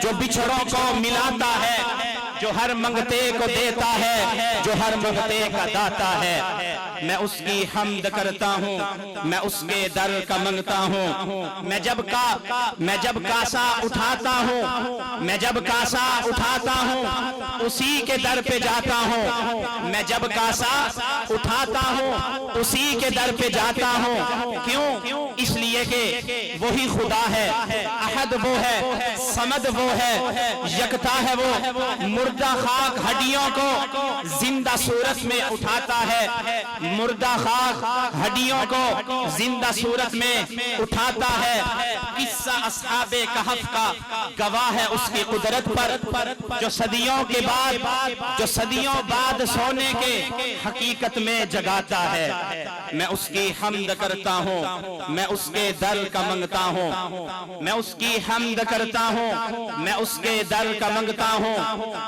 جو بچھڑوں کو ملاتا ہے، جو ہر منگتے کو دیتا ہے، جو ہر منگتے کا داتا ہے، میں اس کی حمد کرتا ہوں، میں اس کے در کا منگتا ہوں۔ میں جب کاسا اٹھاتا ہوں، میں جب کاسا اٹھاتا ہوں، اسی کے در پہ جاتا ہوں۔ میں جب کاسا اٹھاتا ہوں، اسی کے در پہ جاتا ہوں۔ کیوں؟ اس لیے کہ وہی خدا ہے، احد وہ ہے، صمد وہ ہے، یکتا ہے وہ، مردہ خاک ہڈیوں کو زندہ صورت میں اٹھاتا ہے، مردہ خاک ہڈیوں کو زندہ صورت میں اٹھاتا ہے۔ قصہ اصحاب کہف کا گواہ ہے اس کی قدرت پر، جو صدیوں بعد سونے کے حقیقت میں جگاتا ہے۔ میں اس کی حمد کرتا ہوں، میں اس کے در کا منگتا ہوں، میں اس کی حمد کرتا ہوں، میں اس کے در کا منگتا ہوں۔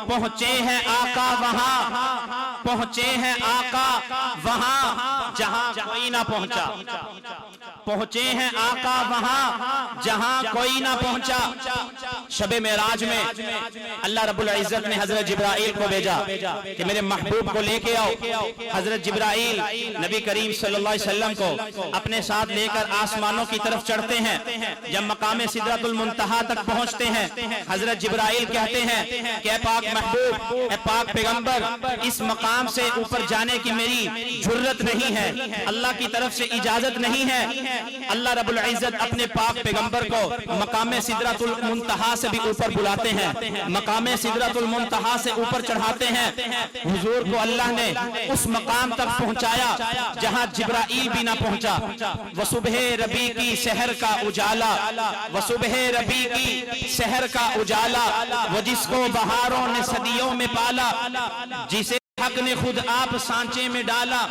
پہنچے ہیں آقا وہاں، پہنچے ہیں آقا وہاں جہاں کوئی نہ پہنچا، پہنچے ہیں آقا وہاں جہاں کوئی نہ پہنچا۔ شب معراج میں اللہ رب العزت نے حضرت جبرائیل کو بھیجا کہ میرے محبوب کو لے کے آؤ۔ حضرت جبرائیل نبی کریم صلی اللہ علیہ وسلم کو اپنے ساتھ لے کر آسمانوں کی طرف چڑھتے ہیں۔ جب مقام سدرۃ المنتہا تک پہنچتے ہیں، حضرت جبرائیل کہتے ہیں کہ اے پاک محبوب، اے پاک پیغمبر، اس مقام سے اوپر جانے کی میری جرت نہیں ہے، اللہ کی طرف سے اجازت نہیں ہے۔ اللہ رب العزت اپنے پاک پیغمبر کو مقام سدرۃ المنتہا سے بھی اوپر بلاتے ہیں، مقام سدرۃ المنتہا سے اوپر چڑھاتے ہیں۔ حضور کو اللہ نے اس مقام تک پہنچایا جہاں جبرائیل بھی نہ پہنچا۔ وہ صبح ربیع کی سحر کا اجالا، وہ صبح ربیع کی سحر کا اجالا، وہ جس کو بہاروں نے صدیوں میں پالا، جسے حق نے خود آپ سانچے میں ڈالا،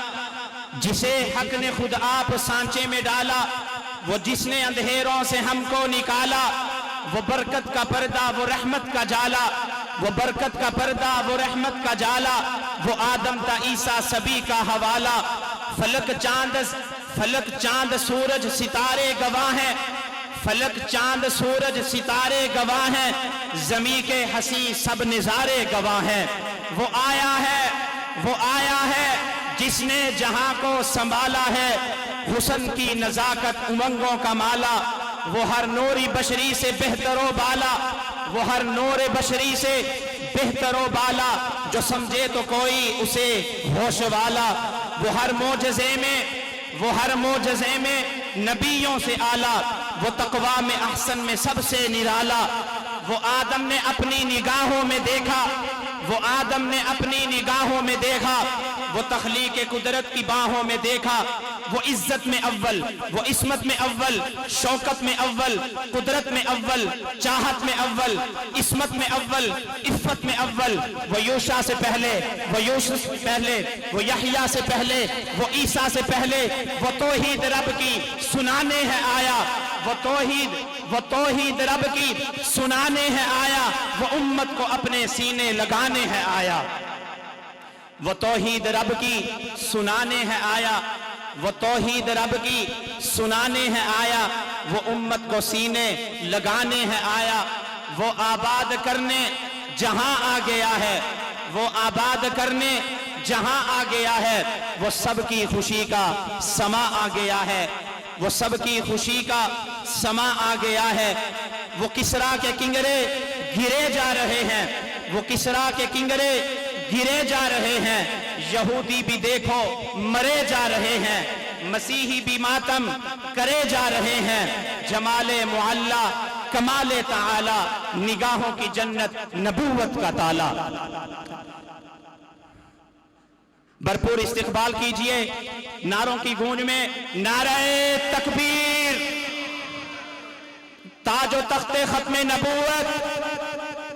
جسے حق نے خود آپ سانچے میں ڈالا، وہ جس نے اندھیروں سے ہم کو نکالا، وہ برکت کا پردہ وہ رحمت کا جالا، وہ برکت کا پردہ وہ رحمت کا جالا، وہ آدم تا عیسیٰ سبھی کا حوالہ۔ فلک چاند سورج ستارے گواہ ہیں، فلک چاند سورج ستارے گواہ ہیں، زمین کے ہنسی سب نظارے گواہ ہیں۔ وہ آیا ہے جس نے جہاں کو سنبھالا ہے، حسن کی نزاکت امنگوں کا مالا، وہ ہر نوری بشری سے بہتر و بالا، وہ ہر نور بشری سے بہتر و بالا، جو سمجھے تو کوئی اسے ہوش والا۔ وہ ہر معجزے میں نبیوں سے اعلیٰ، وہ تقویٰ میں احسن میں سب سے نرالا۔ وہ آدم نے اپنی نگاہوں میں دیکھا، وہ آدم نے اپنی نگاہوں میں دیکھا، وہ تخلیق قدرت کی باہوں میں دیکھا۔ وہ عزت میں اول، وہ عصمت میں اول، شوکت میں اول، قدرت میں اول، چاہت میں اول، عصمت میں اول، عفت میں اول۔ وہ یوشع سے پہلے، وہ یوسف سے پہلے، وہ یحییٰ سے پہلے، وہ عیسیٰ سے پہلے، وہ توحید رب کی سنانے ہے آیا، وہ توحید رب کی سنانے ہے آیا، وہ امت کو اپنے سینے لگانے ہے آیا۔ وہ توحید رب کی سنانے ہے آیا، وہ توحید رب کی سنانے ہے آیا، وہ امت کو سینے لگانے ہے آیا۔ وہ آباد کرنے جہاں آ گیا ہے، وہ آباد کرنے جہاں آ گیا ہے، وہ سب کی خوشی کا سما آ گیا ہے، وہ سب کی خوشی کا سما آ گیا ہے۔ وہ کسریٰ کے کنگرے گرے جا رہے ہیں، وہ کسریٰ کے کنگرے گرے جا رہے ہیں، یہودی بھی دیکھو مرے جا رہے ہیں، مسیحی بھی ماتم کرے جا رہے ہیں۔ جمال معلیٰ کمال تعالی، نگاہوں کی جنت نبوت کا تالا۔ بھرپور استقبال کیجئے نعروں کی گونج میں، نعرہ تکبیر، تاج و تخت ختم نبوت،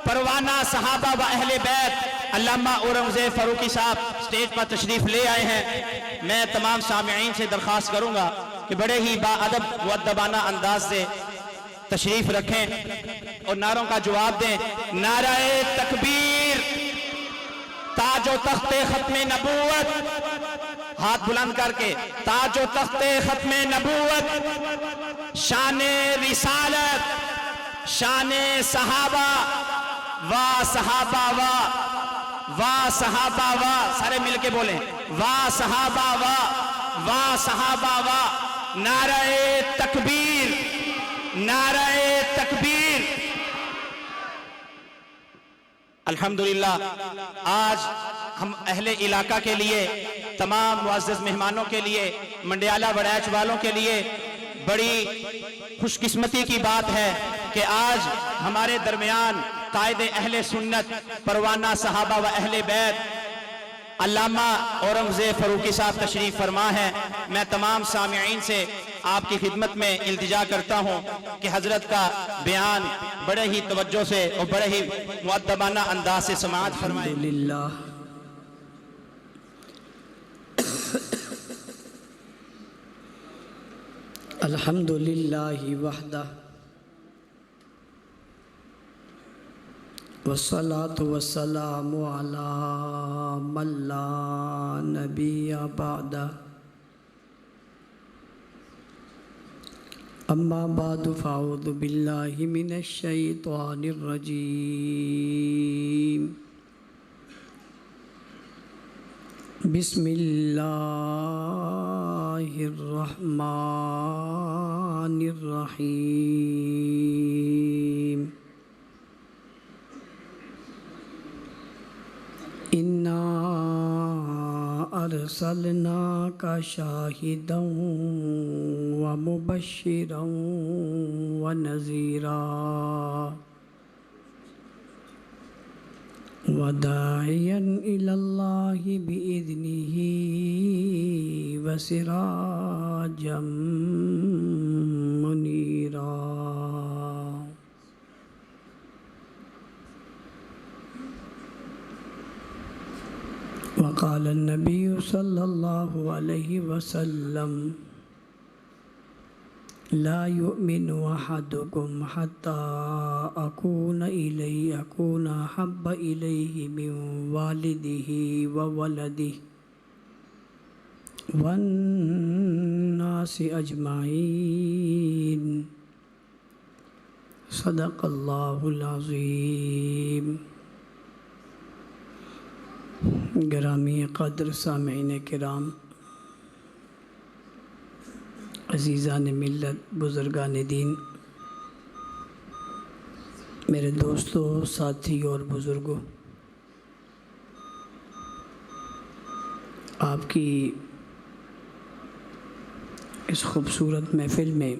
پروانہ صحابہ و اہل بیت۔ علامہ اورنگزیب فاروقی صاحب سٹیج پر تشریف لے آئے ہیں۔ میں تمام سامعین سے درخواست کروں گا کہ بڑے ہی باادب مؤدبانہ انداز سے تشریف رکھیں اور نعروں کا جواب دیں۔ نعرہ تکبیر، تاج و تخت ختم نبوت، ہاتھ بلند کر کے، تاج و تخت ختم نبوت، شان رسالت، شان صحابہ واہ صحابہ واہ واہ صحابہ واہ، سارے مل کے بولیں واہ صحابہ واہ صحابہ واہ، نعرہ تکبیر نعرہ تکبیر۔ الحمدللہ آج ہم اہل علاقہ کے لیے، تمام معزز مہمانوں کے لیے، منڈیالہ وڑیچ والوں کے لیے بڑی خوش قسمتی کی بات ہے کہ آج ہمارے درمیان قائد اہل سنت پروانہ صحابہ و اہل بیت علامہ اورنگزیب فاروقی صاحب تشریف فرما ہے۔ میں تمام سامعین سے آپ کی خدمت میں التجا کرتا ہوں کہ حضرت کا بیان بڑے ہی توجہ سے اور بڑے ہی مؤدبانہ انداز سے سماعت فرمائیں۔ الحمدللہ الحمدللہ وحدہ والصلاة والسلام علی من لا نبی بعدہ، اما بعد فاعوذ باللہ من الشیطان الرجیم، بسم اللہ الرحمن الرحیم، اِنَّا أَرْسَلْنَاكَ شَاهِدًا وَمُبَشِّرًا وَنَذِيرًا وَدَاعِيًا إِلَى اللَّهِ بِإِذْنِهِ وَسِرَاجًا مُنِيرًا۔ وقال النبي صلى الله عليه وسلم لا يؤمن أحدكم حتى أكون أحب إليه من والده وولده والناس أجمعين، صدق الله العظيم۔ گرامی قدر سامعین کرام، عزیزان ملت، بزرگان دین، میرے دوستوں، ساتھی اور بزرگوں، آپ کی اس خوبصورت محفل میں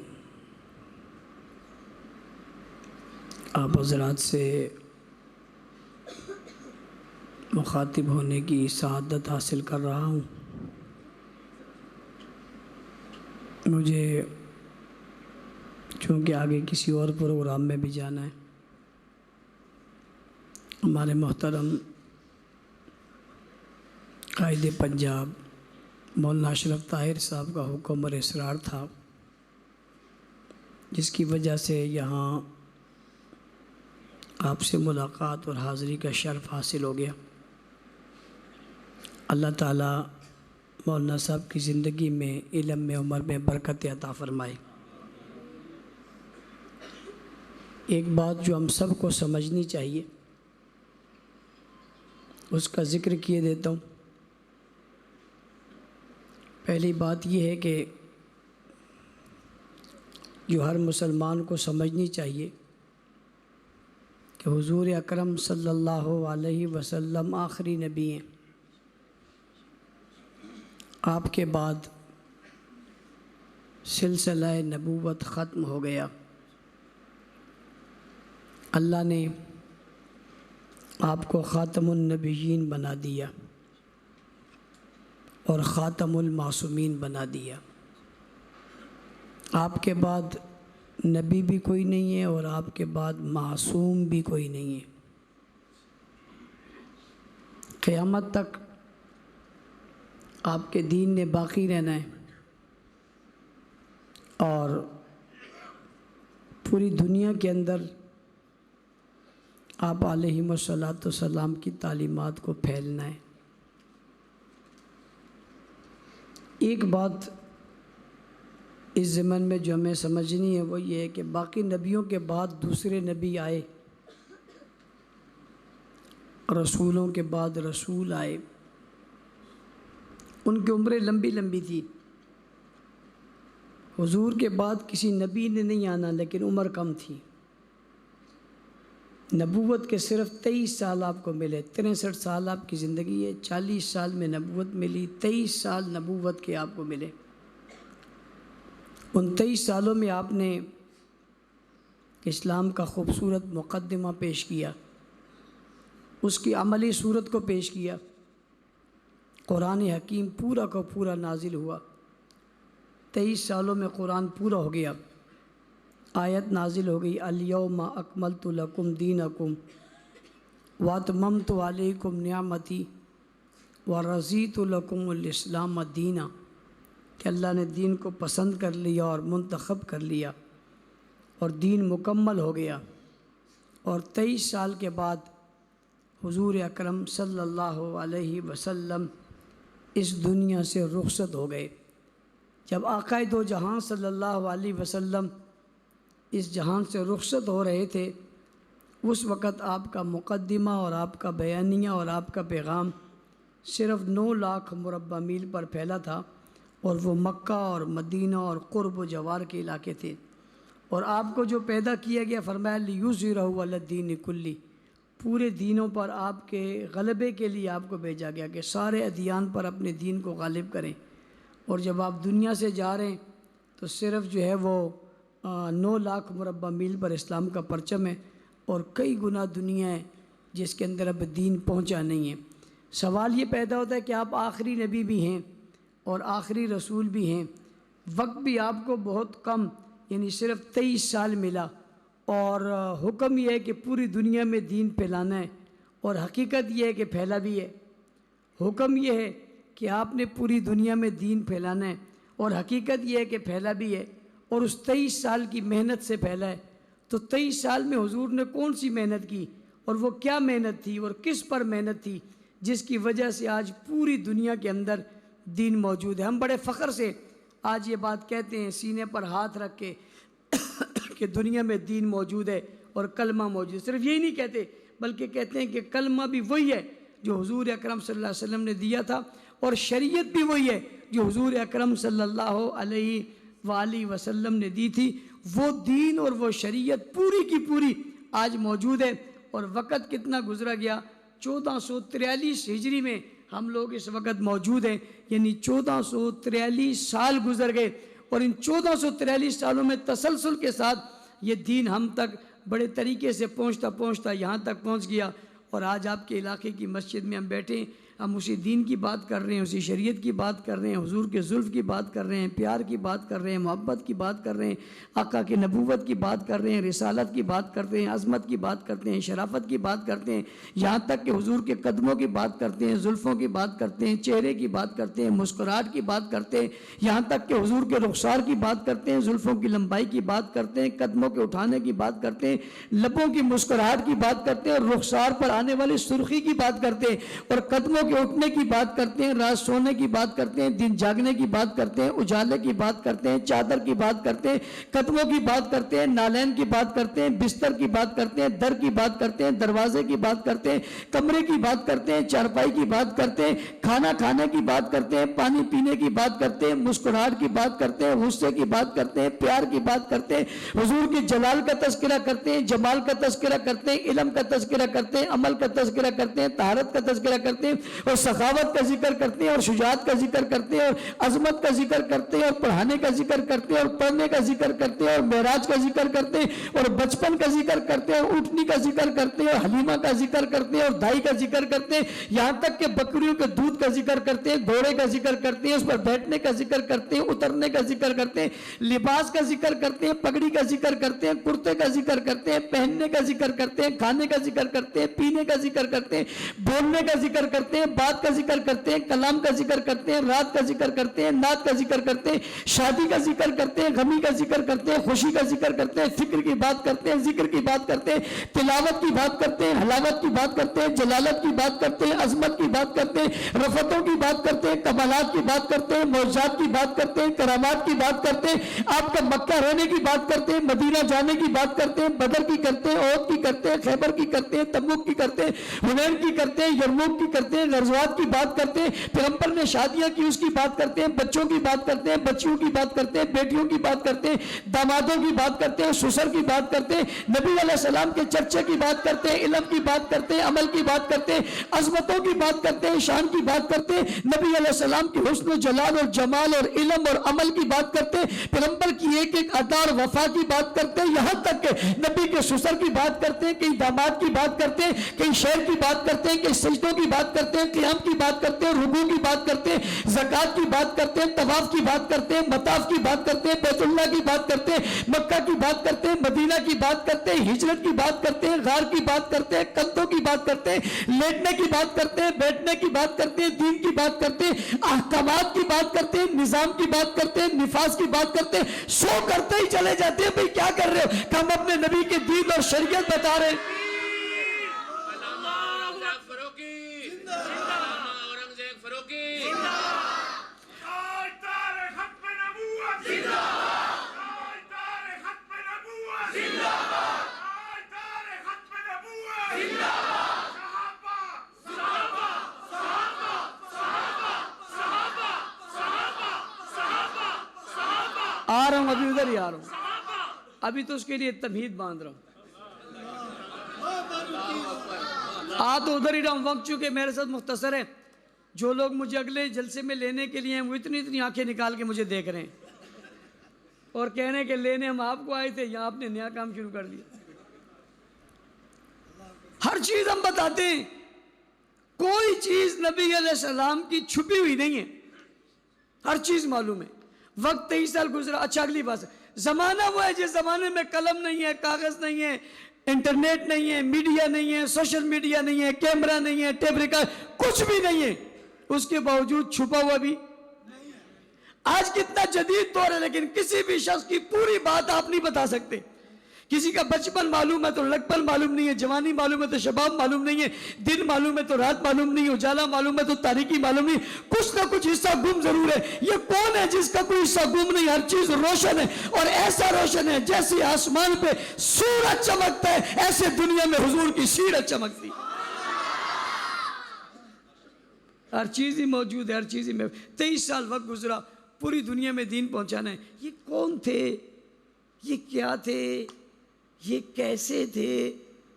آپ حضرات سے مخاطب ہونے کی سعادت حاصل کر رہا ہوں۔ مجھے چونکہ آگے کسی اور پروگرام میں بھی جانا ہے، ہمارے محترم قائد پنجاب مولانا اشرف طاہر صاحب کا حکم اور اصرار تھا، جس کی وجہ سے یہاں آپ سے ملاقات اور حاضری کا شرف حاصل ہو گیا۔ اللہ تعالیٰ مولانا صاحب کی زندگی میں، علم میں، عمر میں برکت عطا فرمائے۔ ایک بات جو ہم سب کو سمجھنی چاہیے، اس کا ذکر کیے دیتا ہوں۔ پہلی بات یہ ہے کہ جو ہر مسلمان کو سمجھنی چاہیے کہ حضور اکرم صلی اللہ علیہ وسلم آخری نبی ہیں۔ آپ کے بعد سلسلہ نبوت ختم ہو گیا۔ اللہ نے آپ کو خاتم النبیین بنا دیا اور خاتم المعصومین بنا دیا۔ آپ کے بعد نبی بھی کوئی نہیں ہے اور آپ کے بعد معصوم بھی کوئی نہیں ہے۔ قیامت تک آپ کے دین نے باقی رہنا ہے اور پوری دنیا کے اندر آپ علیہ السلام کی تعلیمات کو پھیلنا ہے۔ ایک بات اس ضمن میں جو ہمیں سمجھنی ہے وہ یہ ہے کہ باقی نبیوں کے بعد دوسرے نبی آئے، رسولوں کے بعد رسول آئے، ان کی عمریں لمبی لمبی تھی۔ حضور کے بعد کسی نبی نے نہیں آنا لیکن عمر کم تھی۔ نبوت کے صرف 23 سال آپ کو ملے، 63 سال آپ کی زندگی ہے، 40 سال میں نبوت ملی، 23 سال نبوت کے آپ کو ملے۔ ان 23 سالوں میں آپ نے اسلام کا خوبصورت مقدمہ پیش کیا، اس کی عملی صورت کو پیش کیا۔ قرآن حکیم پورا کا پورا نازل ہوا، 23 سالوں میں قرآن پورا ہو گیا۔ آیت نازل ہو گئی، الیوم اکملت لکم دینکم واتممت علیکم نعمتی ورضیت لکم الاسلام دینا، کہ اللہ نے دین کو پسند کر لیا اور منتخب کر لیا اور دین مکمل ہو گیا۔ اور 23 سال کے بعد حضور اکرم صلی اللہ علیہ وسلم اس دنیا سے رخصت ہو گئے۔ جب آقا دو جہاں صلی اللہ علیہ وسلم اس جہان سے رخصت ہو رہے تھے، اس وقت آپ کا مقدمہ اور آپ کا بیانیہ اور آپ کا پیغام صرف 9 لاکھ مربع میل پر پھیلا تھا، اور وہ مکہ اور مدینہ اور قرب و جوار کے علاقے تھے۔ اور آپ کو جو پیدا کیا گیا، فرمایا لیظہرہ علی الدین کلہ، پورے دینوں پر آپ کے غلبے کے لیے آپ کو بھیجا گیا کہ سارے ادیان پر اپنے دین کو غالب کریں۔ اور جب آپ دنیا سے جا رہے ہیں تو صرف جو ہے وہ 9 لاکھ مربع میل پر اسلام کا پرچم ہے، اور کئی گنا دنیا ہے جس کے اندر اب دین پہنچا نہیں ہے۔ سوال یہ پیدا ہوتا ہے کہ آپ آخری نبی بھی ہیں اور آخری رسول بھی ہیں، وقت بھی آپ کو بہت کم، یعنی صرف 23 سال ملا، اور حکم یہ ہے کہ پوری دنیا میں دین پھیلانا ہے، اور حقیقت یہ ہے کہ پھیلا بھی ہے۔ حکم یہ ہے کہ آپ نے پوری دنیا میں دین پھیلانا ہے، اور حقیقت یہ ہے کہ پھیلا بھی ہے، اور اس 23 سال کی محنت سے پھیلا ہے۔ تو 23 سال میں حضور نے کون سی محنت کی، اور وہ کیا محنت تھی اور کس پر محنت تھی جس کی وجہ سے آج پوری دنیا کے اندر دین موجود ہے۔ ہم بڑے فخر سے آج یہ بات کہتے ہیں سینے پر ہاتھ رکھ کے کہ دنیا میں دین موجود ہے اور کلمہ موجود ہے۔ صرف یہی نہیں کہتے بلکہ کہتے ہیں کہ کلمہ بھی وہی ہے جو حضور اکرم صلی اللہ علیہ وسلم نے دیا تھا، اور شریعت بھی وہی ہے جو حضور اکرم صلی اللہ علیہ وآلہ وسلم نے دی تھی۔ وہ دین اور وہ شریعت پوری کی پوری آج موجود ہے۔ اور وقت کتنا گزرا گیا، 1443 ہجری میں ہم لوگ اس وقت موجود ہیں، یعنی 1443 سال گزر گئے، اور ان 1443 سالوں میں تسلسل کے ساتھ یہ دین ہم تک بڑے طریقے سے پہنچتا یہاں تک پہنچ گیا۔ اور آج آپ کے علاقے کی مسجد میں ہم بیٹھے ہیں، ہم اسی دین کی بات کر رہے ہیں، اسی شریعت کی بات کر رہے ہیں، حضور کے زلف کی بات کر رہے ہیں، پیار کی بات کر رہے ہیں، محبت کی بات کر رہے ہیں، آقا کی نبوت کی بات کر رہے ہیں، رسالت کی بات کرتے ہیں، عظمت کی بات کرتے ہیں، شرافت کی بات کرتے ہیں، یہاں تک کہ حضور کے قدموں کی بات کرتے ہیں، زلفوں کی بات کرتے ہیں، چہرے کی بات کرتے ہیں، مسکراہٹ کی بات کرتے ہیں، یہاں تک کہ حضور کے رخسار کی بات کرتے ہیں، زلفوں کی لمبائی کی بات کرتے ہیں، قدموں کے اٹھانے کی بات کرتے ہیں، لبوں کی مسکراہٹ کی بات کرتے ہیں، اور رخسار پر آنے والی سرخی کی بات کرتے ہیں، اور قدموں کے اٹھنے کی بات کرتے ہیں، رات سونے کی بات کرتے ہیں، دن جاگنے کی بات کرتے ہیں، اجالے کی بات کرتے ہیں، چادر کی بات کرتے ہیں، قدموں کی بات کرتے ہیں، نالین کی بات کرتے ہیں، بستر کی بات کرتے ہیں، در کی بات کرتے ہیں، دروازے کی بات کرتے ہیں، کمرے کی بات کرتے ہیں، چارپائی کی بات کرتے ہیں، کھانا کھانے کی بات کرتے ہیں، پانی پینے کی بات کرتے ہیں، مسکراہٹ کی بات کرتے ہیں، غصے کی بات کرتے ہیں، پیار کی بات کرتے ہیں، حضور کے جلال کا تذکرہ کرتے ہیں، جمال کا تذکرہ کرتے ہیں، علم کا تذکرہ کرتے ہیں، عمل کا تذکرہ کرتے ہیں، طہارت کا تذکرہ کرتے ہیں، اور سخاوت کا ذکر کرتے ہیں، اور شجاعت کا ذکر کرتے ہیں، اور عظمت کا ذکر کرتے ہیں، اور پڑھانے کا ذکر کرتے ہیں، اور پڑھنے کا ذکر کرتے ہیں، اور معراج کا ذکر کرتے ہیں، اور بچپن کا ذکر کرتے ہیں، اور اٹھنی کا ذکر کرتے ہیں، اور حلیمہ کا ذکر کرتے ہیں، اور دائی کا ذکر کرتے ہیں، یہاں تک کہ بکریوں کے دودھ کا ذکر کرتے ہیں، گھوڑے کا ذکر کرتے ہیں، اس پر بیٹھنے کا ذکر کرتے ہیں، اترنے کا ذکر کرتے ہیں، لباس کا ذکر کرتے ہیں، پگڑی کا ذکر کرتے ہیں، کرتے کا ذکر کرتے ہیں، پہننے کا ذکر کرتے ہیں، کھانے کا ذکر کرتے ہیں، پینے کا ذکر کرتے ہیں، بولنے کا ذکر کرتے ہیں، ہیں, بات کا ذکر کرتے ہیں, کلام کا ذکر کرتے ہیں, رات کا ذکر کرتے ہیں, نعت کا ذکر کرتے ہیں, شادی کا ذکر کرتے ہیں, غمی کا ذکر کرتے ہیں, خوشی کا ذکر کرتے ہیں, فکر کی بات کرتے ہیں, ذکر کی بات کرتے ہیں, تلاوت کی بات کرتے ہیں, حلاوت کی بات کرتے ہیں, جلالت کی بات کرتے ہیں, عظمت کی بات کرتے ہیں, رفتوں کی بات کرتے ہیں, کمالات کی بات کرتے ہیں, معجزات کی بات کرتے ہیں, کرامات کی بات کرتے ہیں, آپ کا مکہ رہنے کی بات کرتے ہیں, مدینہ جانے کی بات کرتے ہیں, بدر کی کرتے ہیں, احد کی کرتے ہیں, خیبر کی کرتے ہیں, تبوک کی کرتے ہیں, حنین کی کرتے ہیں, یرموک کی کرتے ہیں, غزوات کی بات کرتے ہیں, پیغمبر نے شادیاں کی اس کی بات کرتے ہیں, بچوں کی بات کرتے ہیں, بچیوں کی بات کرتے ہیں, بیٹیوں کی بات کرتے ہیں, دامادوں کی بات کرتے ہیں, سسر کی بات کرتے ہیں, نبی علیہ السلام کے چرچے کی بات کرتے ہیں, علم کی بات کرتے ہیں, عمل کی بات کرتے ہیں, عظمتوں کی بات کرتے ہیں, شان کی بات کرتے ہیں, نبی علیہ السلام کی حسن و جلال اور جمال اور علم اور عمل کی بات کرتے ہیں, پیغمبر کی ایک ایک ادا اور وفا کی بات کرتے ہیں, یہاں تک کہ نبی کے سسر کی بات کرتے ہیں, کئی داماد کی بات کرتے ہیں, کئی شعر کی بات کرتے ہیں, کئی سجدوں کی بات کرتے ہیں, قیام کی بات کرتے ہیں, رکوع کی بات کرتے ہیں, زکات کی بات کرتے ہیں, طواف کی بات کرتے ہیں, مطاف کی بات کرتے ہیں, بیت اللہ کی بات کرتے ہیں, مکہ کی بات کرتے ہیں, مدینہ کی بات کرتے ہیں, ہجرت کی بات کرتے ہیں, غار کی بات کرتے ہیں, کندھوں کی بات کرتے ہیں, لیٹنے کی بات کرتے ہیں, بیٹھنے کی بات کرتے ہیں, دین کی بات کرتے ہیں, احکامات کی بات کرتے ہیں, نظام کی بات کرتے ہیں, نفاذ کی بات کرتے ہیں, سو کرتے ہی چلے جاتے ہیں. بھئی کیا کر رہے ہو؟ کہ ہم اپنے نبی کے دین اور شریعت بتا رہے ہیں. آ رہا ہوں, ابھی ادھر ہی آ رہا ہوں, ابھی تو اس کے لیے تمہید باندھ رہا ہوں. آ تو ادھر ہی رہا ہوں, وقت چونکہ میرے ساتھ مختصر ہے. جو لوگ مجھے اگلے جلسے میں لینے کے لیے ہیں وہ اتنی آنکھیں نکال کے مجھے دیکھ رہے ہیں اور کہنے کے لینے ہم آپ کو آئے تھے, یہاں آپ نے نیا کام شروع کر دیا. ہر چیز ہم بتاتے ہیں, کوئی چیز نبی علیہ السلام کی چھپی ہوئی نہیں ہے, ہر چیز معلوم ہے. وقت 23 سال گزرا. اچھا اگلی بات, زمانہ وہ ہے جس زمانے میں قلم نہیں ہے, کاغذ نہیں ہے, انٹرنیٹ نہیں ہے, میڈیا نہیں ہے, سوشل میڈیا نہیں ہے, کیمرہ نہیں ہے, ٹیپ ریکارڈ کچھ بھی نہیں ہے, اس کے باوجود چھپا ہوا بھی نہیں ہے. آج کتنا جدید دور ہے لیکن کسی بھی شخص کی پوری بات آپ نہیں بتا سکتے. کسی کا بچپن معلوم ہے تو لڑکپن معلوم نہیں ہے, جوانی معلوم ہے تو شباب معلوم نہیں ہے, دن معلوم ہے تو رات معلوم نہیں ہے, اجالا معلوم ہے تو تاریکی معلوم نہیں, کچھ نہ کچھ حصہ گم ضرور ہے. یہ کون ہے جس کا کوئی حصہ گم نہیں؟ ہر چیز روشن ہے, اور ایسا روشن ہے جیسے آسمان پہ سورج چمکتا ہے ایسے دنیا میں حضور کی سیرت چمکتی. ہر چیز ہی موجود ہے, ہر چیز ہی میں. 23 سال وقت گزرا, پوری دنیا میں دین پہنچانا ہے. یہ کون تھے؟ یہ کیا تھے؟ یہ کیسے تھے؟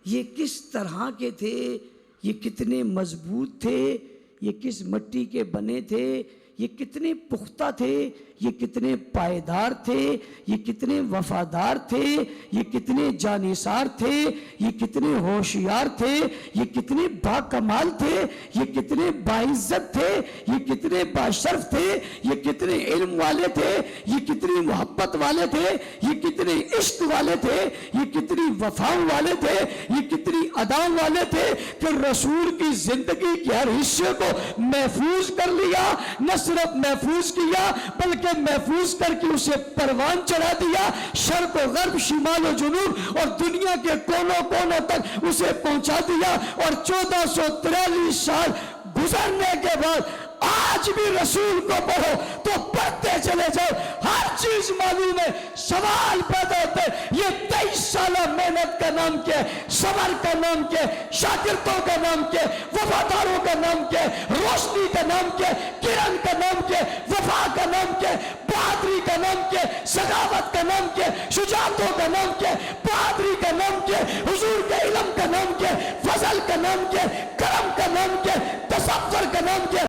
یہ کس طرح کے تھے؟ یہ کتنے مضبوط تھے؟ یہ کس مٹی کے بنے تھے؟ یہ کتنے پختہ تھے؟ یہ کتنے پائیدار تھے؟ یہ کتنے وفادار تھے؟ یہ کتنے جانثار تھے؟ یہ کتنے ہوشیار تھے؟ یہ کتنے باکمال تھے؟ یہ کتنے باعزت تھے؟ یہ کتنے باشرف تھے؟ یہ کتنے علم والے تھے؟ یہ کتنی محبت والے تھے؟ یہ کتنے عشق والے تھے؟ یہ کتنی وفا والے تھے؟ یہ کتنی ادا والے تھے کہ رسول کی زندگی کے ہر حصے کو محفوظ کر لیا. نہ صرف محفوظ کیا بلکہ محفوظ کر کے اسے پروان چڑھا دیا. شرق و غرب, شمال و جنوب اور دنیا کے کونوں کونوں تک اسے پہنچا دیا. اور 1443 سال گزرنے کے بعد آج بھی رسول کو پڑھو تو پڑھتے چلے جاؤ, ہر چیز معلوم ہے. سوال پیدا ہوتا ہے یہ 23 سالہ محنت کا نام کیا ہے؟ صبر کا نام کیا ہے؟ شاگردوں کا نام کیا ہے؟ وفاداروں کا نام کیا ہے؟ روشنی کا نام کیا ہے؟ کرن کا نام کیا ہے؟ وفا کا نام کیا ہے؟ بہادری کا نام کیا ہے؟ سخاوت کا نام کیا ہے؟ شجاعتوں کا نام کیا ہے؟ بہادری کا نام کیا ہے؟ حضور کے علم کا نام کیا ہے؟ فضل کا نام کیا ہے؟ کرم کا نام کیا ہے؟ تصور کا نام کیا ہے؟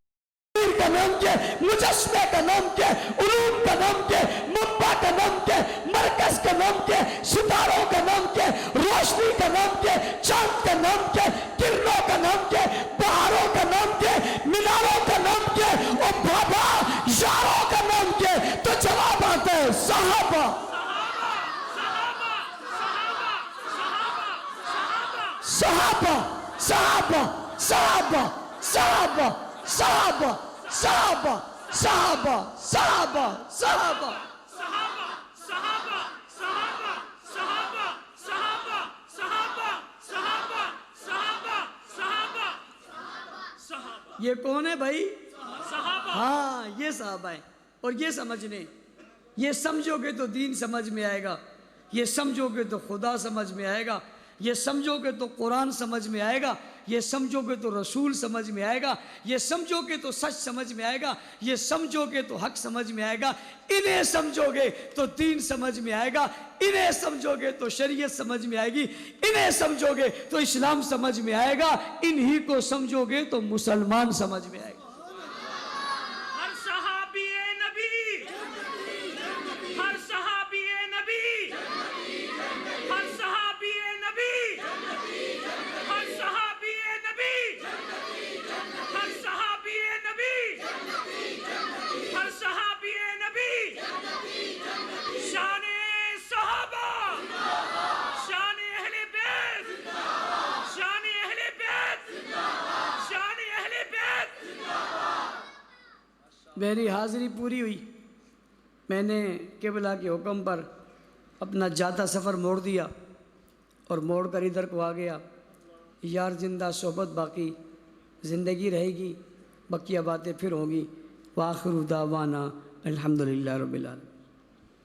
کا نام کیا ہے؟ مجسمے کا نام کیا ہے؟ علوم کا نام کیا ہے؟ منبع کا نام کیا ہے؟ مرکز کا نام کیا ہے؟ ستاروں کا نام کیا ہے؟ روشنی کا نام کیا ہے؟ چاند کا نام کیا ہے؟ کرنوں کا نام کیا ہے؟ بہاروں کا نام کیا ہے؟ میناروں کا نام کیا ہے؟ اور بابا یاروں کا نام کیا ہے؟ تو جواب آتا ہے صحابہ. صحابہ صحابہ صحابہ صحابہ صحابہ صحابہ صحابہ صحابہ صحابہ یہ کون ہے بھائی؟ ہاں یہ صحابہ ہیں. اور یہ سمجھ لیں، یہ سمجھو گے تو دین سمجھ میں آئے گا، یہ سمجھو گے تو خدا سمجھ میں آئے گا، یہ سمجھو گے تو قرآن سمجھ میں آئے گا، یہ سمجھو گے تو رسول سمجھ میں آئے گا، یہ سمجھو گے تو سچ سمجھ میں آئے گا، یہ سمجھو گے تو حق سمجھ میں آئے گا. انہیں سمجھو گے تو دین سمجھ میں آئے گا، انہیں سمجھو گے تو شریعت سمجھ میں آئے گی، انہیں سمجھو گے تو اسلام سمجھ میں آئے گا، انہی کو سمجھو گے تو مسلمان سمجھ میں آئے گا. ہر صحابی نبی، ہر صحابی نبی، ہر صحابی نبی، ہر صحابی نبی، ہر صحابی نبی، ہر صحابی نبی. شان صحابہ، شان اہل بیت، شان اہل بیت، شان اہل بیت. میری حاضری پوری ہوئی. میں نے قبلہ کے حکم پر اپنا جاتا سفر موڑ دیا اور موڑ کر ادھر کو آ گیا. یار زندہ صحبت باقی، زندگی رہے گی، بقیہ باتیں پھر ہوں گی. وآخر دعوانا الحمدللہ رب العالمین.